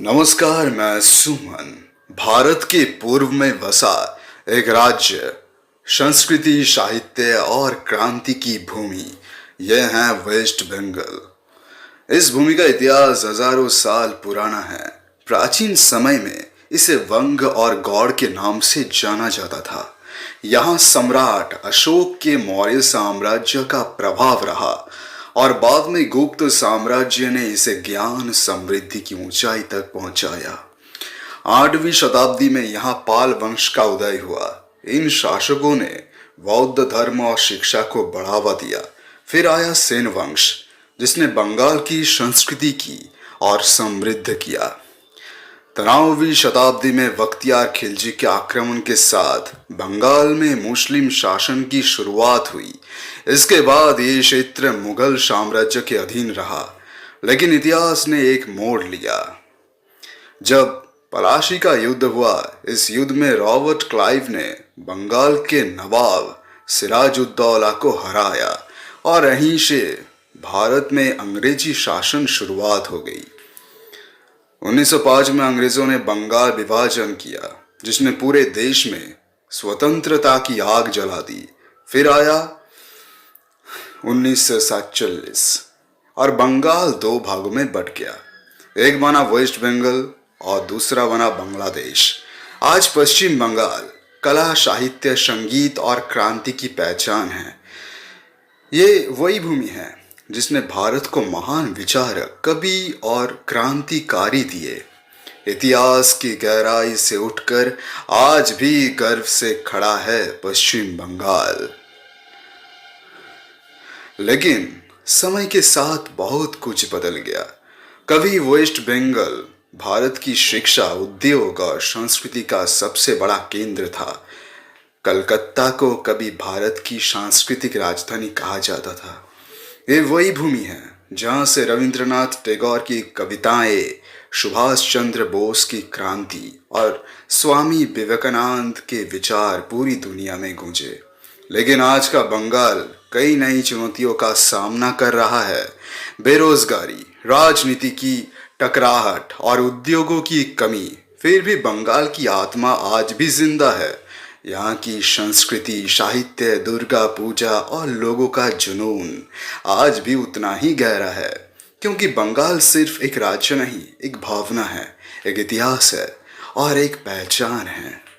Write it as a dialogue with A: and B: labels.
A: नमस्कार, मैं सुमन। भारत के पूर्व में बसा एक राज्य, संस्कृति, साहित्य और क्रांति की भूमि, यह है वेस्ट बंगाल। इस भूमि का इतिहास हजारों साल पुराना है। प्राचीन समय में इसे वंग और गौड़ के नाम से जाना जाता था। यहाँ सम्राट अशोक के मौर्य साम्राज्य का प्रभाव रहा और बाद में गुप्त साम्राज्य ने इसे ज्ञान समृद्धि की ऊंचाई तक पहुंचाया। 8वीं शताब्दी में यहाँ पाल वंश का उदय हुआ। इन शासकों ने बौद्ध धर्म और शिक्षा को बढ़ावा दिया। फिर आया सेन वंश, जिसने बंगाल की संस्कृति की और समृद्ध किया। 13वीं शताब्दी में बख्तियार खिलजी के आक्रमण के साथ बंगाल में मुस्लिम शासन की शुरुआत हुई। इसके बाद ये क्षेत्र मुगल साम्राज्य के अधीन रहा, लेकिन इतिहास ने एक मोड़ लिया जब पलाशी का युद्ध हुआ। इस युद्ध में रॉबर्ट क्लाइव ने बंगाल के नवाब सिराजुद्दौला को हराया और यहीं से भारत में अंग्रेजी शासन शुरुआत हो गई। 1905 में अंग्रेजों ने बंगाल विभाजन किया, जिसने पूरे देश में स्वतंत्रता की आग जला दी। फिर आया 1947 और बंगाल दो भागों में बंट गया। एक बना वेस्ट बंगाल और दूसरा बना बांग्लादेश। आज पश्चिम बंगाल कला, साहित्य, संगीत और क्रांति की पहचान है। ये वही भूमि है जिसने भारत को महान विचारक, कवि और क्रांतिकारी दिए। इतिहास की गहराई से उठकर आज भी गर्व से खड़ा है पश्चिम बंगाल। लेकिन समय के साथ बहुत कुछ बदल गया। कभी वेस्ट बंगाल भारत की शिक्षा, उद्योग और संस्कृति का सबसे बड़ा केंद्र था। कलकत्ता को कभी भारत की सांस्कृतिक राजधानी कहा जाता था। ये वही भूमि है जहाँ से रविंद्रनाथ टैगोर की कविताएं, सुभाष चंद्र बोस की क्रांति और स्वामी विवेकानंद के विचार पूरी दुनिया में गूंजे। लेकिन आज का बंगाल कई नई चुनौतियों का सामना कर रहा है। बेरोजगारी, राजनीति की टकराहट और उद्योगों की कमी। फिर भी बंगाल की आत्मा आज भी जिंदा है। यहाँ की संस्कृति, साहित्य, दुर्गा पूजा और लोगों का जुनून आज भी उतना ही गहरा है, क्योंकि बंगाल सिर्फ एक राज्य नहीं, एक भावना है, एक इतिहास है और एक पहचान है।